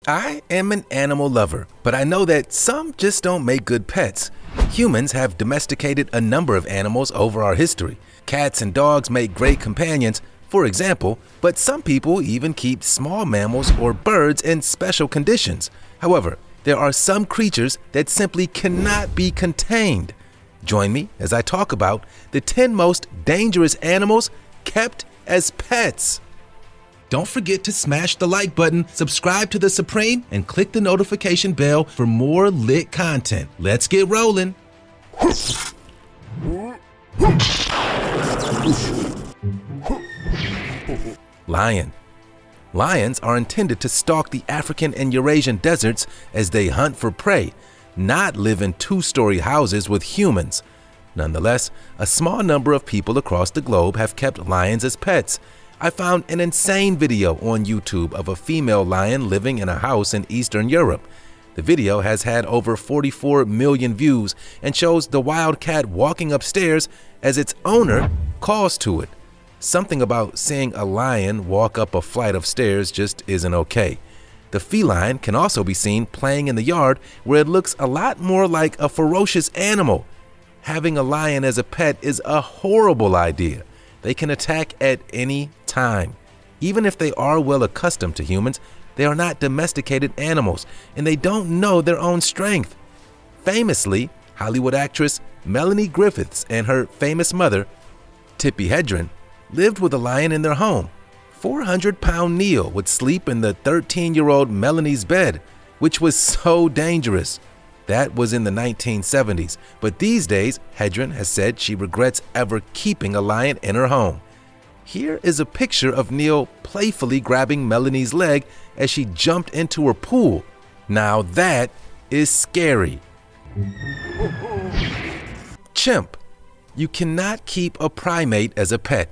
I am an animal lover, but I know that some just don't make good pets. Humans have domesticated a number of animals over our history. Cats and dogs make great companions, for example, but some people even keep small mammals or birds in special conditions. However, there are some creatures that simply cannot be contained. Join me as I talk about the 10 most dangerous animals kept as pets. Don't forget to smash the like button, subscribe to The Supreme, and click the notification bell for more lit content. Let's get rolling. Lion. Lions are intended to stalk the African and Eurasian deserts as they hunt for prey, not live in two-story houses with humans. Nonetheless, a small number of people across the globe have kept lions as pets. I found an insane video on YouTube of a female lion living in a house in Eastern Europe. The video has had over 44 million views and shows the wild cat walking upstairs as its owner calls to it. Something about seeing a lion walk up a flight of stairs just isn't okay. The feline can also be seen playing in the yard where it looks a lot more like a ferocious animal. Having a lion as a pet is a horrible idea. They can attack at any time. Even if they are well accustomed to humans, they are not domesticated animals and they don't know their own strength. Famously, Hollywood actress Melanie Griffiths and her famous mother, Tippi Hedren, lived with a lion in their home. 400-pound Neil would sleep in the 13-year-old Melanie's bed, which was so dangerous. That was in the 1970s, but these days, Hedren has said she regrets ever keeping a lion in her home. Here is a picture of Neil playfully grabbing Melanie's leg as she jumped into her pool. Now that is scary. Chimp. You cannot keep a primate as a pet.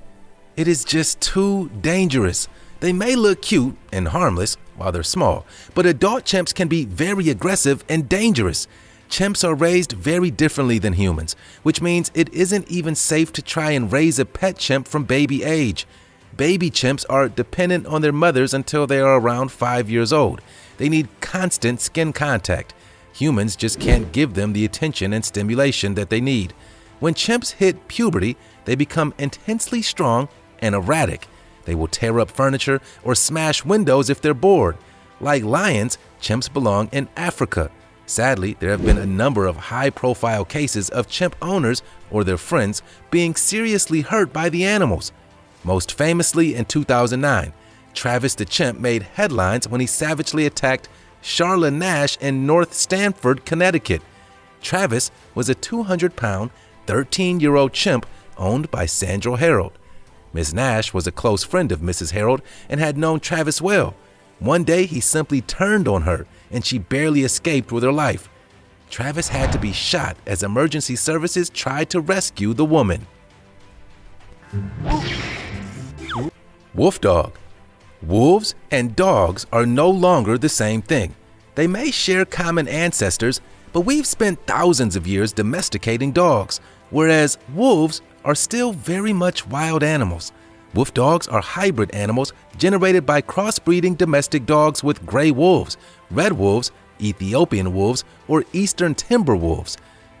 It is just too dangerous. They may look cute and harmless while they're small, but adult chimps can be very aggressive and dangerous. Chimps are raised very differently than humans, which means it isn't even safe to try and raise a pet chimp from baby age. Baby chimps are dependent on their mothers until they are around 5 years old. They need constant skin contact. Humans just can't give them the attention and stimulation that they need. When chimps hit puberty, they become intensely strong and erratic. They will tear up furniture or smash windows if they're bored. Like lions, chimps belong in Africa. Sadly, there have been a number of high-profile cases of chimp owners or their friends being seriously hurt by the animals. Most famously in 2009, Travis the chimp made headlines when he savagely attacked Charla Nash in North Stamford, Connecticut. Travis was a 200-pound, 13-year-old chimp owned by Sandra Harold. Ms. Nash was a close friend of Mrs. Harold and had known Travis well. One day, he simply turned on her, and she barely escaped with her life. Travis had to be shot as emergency services tried to rescue the woman. Wolf dog. Wolves and dogs are no longer the same thing. They may share common ancestors, but we've spent thousands of years domesticating dogs, whereas wolves are still very much wild animals. Wolf dogs are hybrid animals generated by crossbreeding domestic dogs with gray wolves, red wolves, Ethiopian wolves, or eastern timber wolves.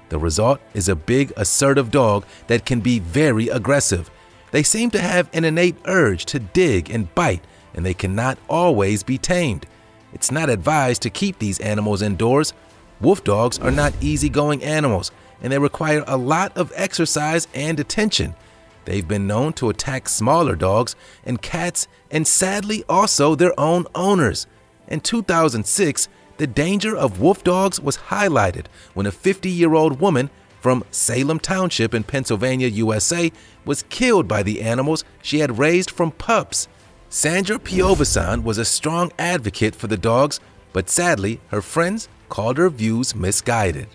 The result is a big, assertive dog that can be very aggressive. They seem to have an innate urge to dig and bite, and they cannot always be tamed. It's not advised to keep these animals indoors. Wolf dogs are not easygoing animals, and they require a lot of exercise and attention. They've been known to attack smaller dogs and cats, and sadly also their own owners. In 2006, the danger of wolf dogs was highlighted when a 50-year-old woman from Salem Township in Pennsylvania, USA, was killed by the animals she had raised from pups. Sandra Piovesan was a strong advocate for the dogs, but sadly, her friends called her views misguided.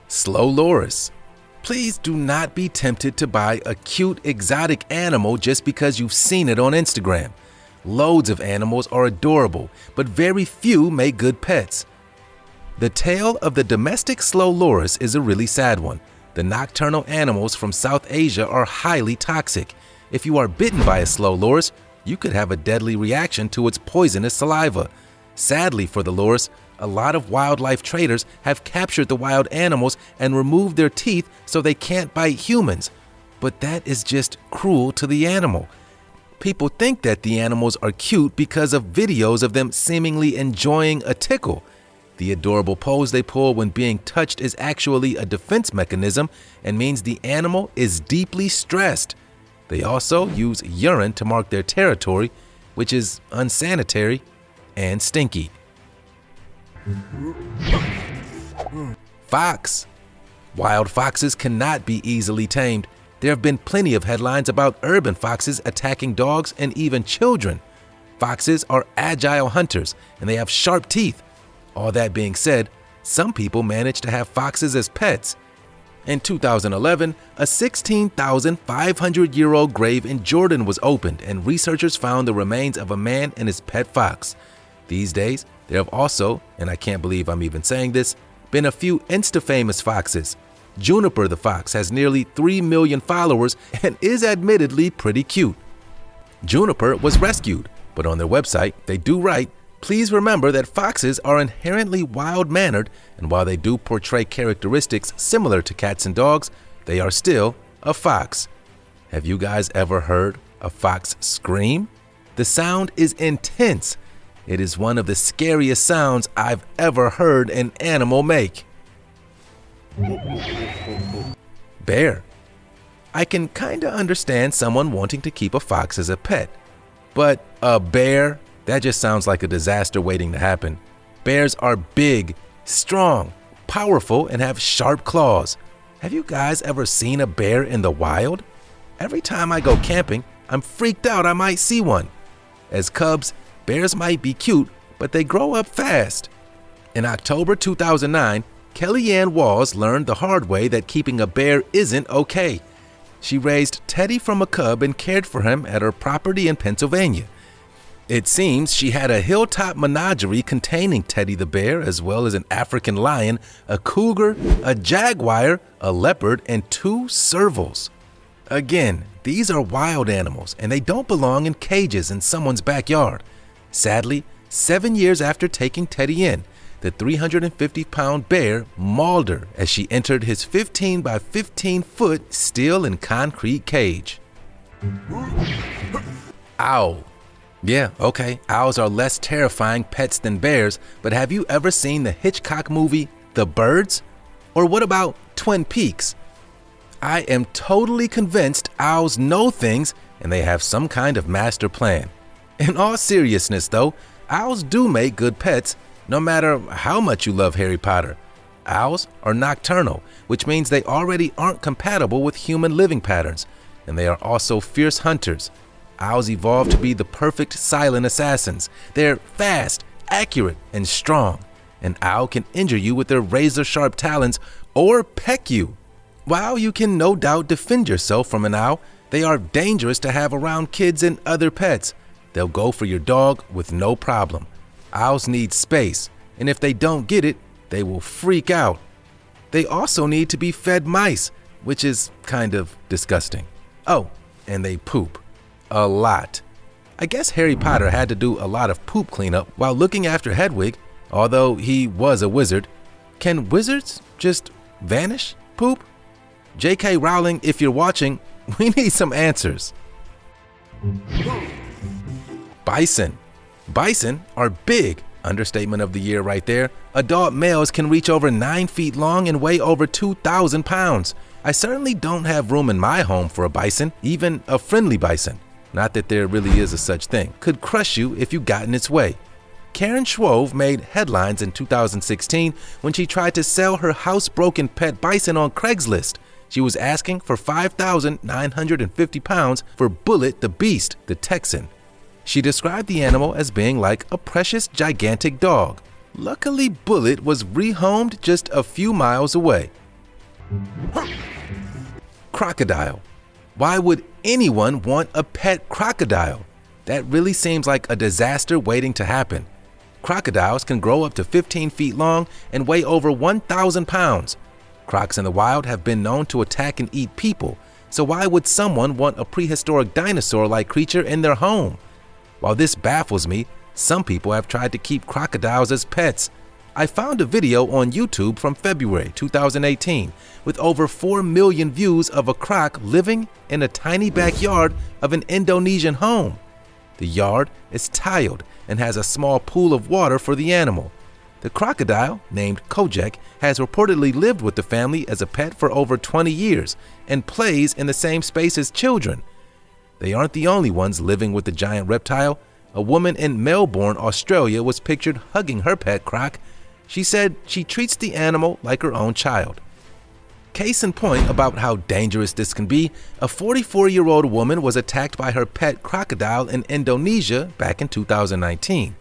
Slow loris. Please do not be tempted to buy a cute exotic animal just because you've seen it on Instagram. Loads of animals are adorable, but very few make good pets. The tale of the domestic slow loris is a really sad one. The nocturnal animals from South Asia are highly toxic. If you are bitten by a slow loris, you could have a deadly reaction to its poisonous saliva. Sadly for the loris, a lot of wildlife traders have captured the wild animals and removed their teeth so they can't bite humans. But that is just cruel to the animal. People think that the animals are cute because of videos of them seemingly enjoying a tickle. The adorable pose they pull when being touched is actually a defense mechanism and means the animal is deeply stressed. They also use urine to mark their territory, which is unsanitary and stinky. Fox. Wild foxes cannot be easily tamed. There have been plenty of headlines about urban foxes attacking dogs and even children. Foxes are agile hunters and they have sharp teeth. All that being said, some people manage to have foxes as pets. In 2011, a 16,500-year-old grave in Jordan was opened and researchers found the remains of a man and his pet fox. These days, there have also, and I can't believe I'm even saying this, been a few Insta-famous foxes. Juniper the fox has nearly 3 million followers and is admittedly pretty cute. Juniper was rescued, but on their website, they do write, "Please remember that foxes are inherently wild-mannered, and while they do portray characteristics similar to cats and dogs, they are still a fox." Have you guys ever heard a fox scream? The sound is intense. It is one of the scariest sounds I've ever heard an animal make. Bear. I can kinda understand someone wanting to keep a fox as a pet, but a bear? That just sounds like a disaster waiting to happen. Bears are big, strong, powerful, and have sharp claws. Have you guys ever seen a bear in the wild? Every time I go camping, I'm freaked out I might see one. As cubs, bears might be cute, but they grow up fast. In October 2009, Kellyanne Walls learned the hard way that keeping a bear isn't okay. She raised Teddy from a cub and cared for him at her property in Pennsylvania. It seems she had a hilltop menagerie containing Teddy the bear, as well as an African lion, a cougar, a jaguar, a leopard, and 2 servals. Again, these are wild animals, and they don't belong in cages in someone's backyard. Sadly, 7 years after taking Teddy in, the 350-pound bear mauled her as she entered his 15 by 15-foot steel and concrete cage. Owl. Yeah, okay, owls are less terrifying pets than bears, but have you ever seen the Hitchcock movie, The Birds? Or what about Twin Peaks? I am totally convinced owls know things and they have some kind of master plan. In all seriousness though, owls do make good pets, no matter how much you love Harry Potter. Owls are nocturnal, which means they already aren't compatible with human living patterns, and they are also fierce hunters. Owls evolved to be the perfect silent assassins. They're fast, accurate, and strong. An owl can injure you with their razor-sharp talons or peck you. While you can no doubt defend yourself from an owl, they are dangerous to have around kids and other pets. They'll go for your dog with no problem. Owls need space, and if they don't get it, they will freak out. They also need to be fed mice, which is kind of disgusting. Oh, and they poop. A lot. I guess Harry Potter had to do a lot of poop cleanup while looking after Hedwig, although he was a wizard. Can wizards just vanish? Poop? J.K. Rowling, if you're watching, we need some answers. Bison. Bison are big. Understatement of the year right there. Adult males can reach over 9 feet long and weigh over 2,000 pounds. I certainly don't have room in my home for a bison, even a friendly bison. Not that there really is a such thing. Could crush you if you got in its way. Karen Schwove made headlines in 2016 when she tried to sell her housebroken pet bison on Craigslist. She was asking for 5,950 pounds for Bullet the Beast, the Texan. She described the animal as being like a precious gigantic dog. Luckily, Bullet was rehomed just a few miles away. Crocodile. Why would anyone want a pet crocodile? That really seems like a disaster waiting to happen. Crocodiles can grow up to 15 feet long and weigh over 1,000 pounds. Crocs in the wild have been known to attack and eat people, so why would someone want a prehistoric dinosaur-like creature in their home? While this baffles me, some people have tried to keep crocodiles as pets. I found a video on YouTube from February 2018 with over 4 million views of a croc living in a tiny backyard of an Indonesian home. The yard is tiled and has a small pool of water for the animal. The crocodile, named Kojak, has reportedly lived with the family as a pet for over 20 years and plays in the same space as children. They aren't the only ones living with the giant reptile. A woman in Melbourne, Australia was pictured hugging her pet croc. She said she treats the animal like her own child. Case in point about how dangerous this can be, a 44-year-old woman was attacked by her pet crocodile in Indonesia back in 2019.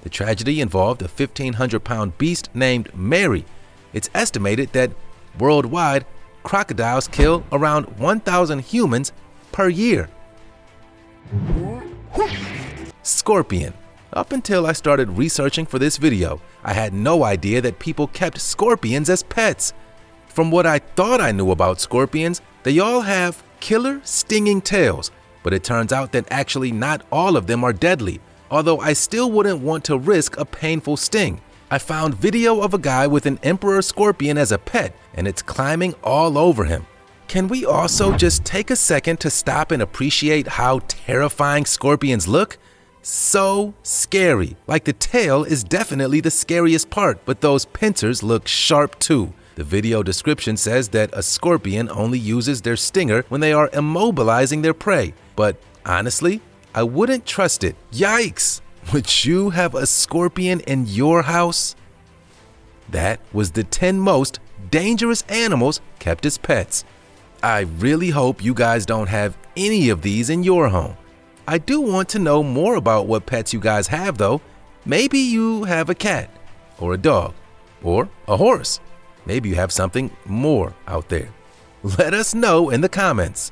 The tragedy involved a 1,500-pound beast named Mary. It's estimated that worldwide, crocodiles kill around 1,000 humans per year. Scorpion. Up until I started researching for this video, I had no idea that people kept scorpions as pets. From what I thought I knew about scorpions, they all have killer, stinging tails, but it turns out that actually not all of them are deadly, although I still wouldn't want to risk a painful sting. I found video of a guy with an emperor scorpion as a pet, and it's climbing all over him. Can we also just take a second to stop and appreciate how terrifying scorpions look? So scary. Like, the tail is definitely the scariest part, but those pincers look sharp too. The video description says that a scorpion only uses their stinger when they are immobilizing their prey, but honestly, I wouldn't trust it. Yikes! Would you have a scorpion in your house? That was the 10 most dangerous animals kept as pets. I really hope you guys don't have any of these in your home. I do want to know more about what pets you guys have though. Maybe you have a cat, or a dog, or a horse. Maybe you have something more out there. Let us know in the comments.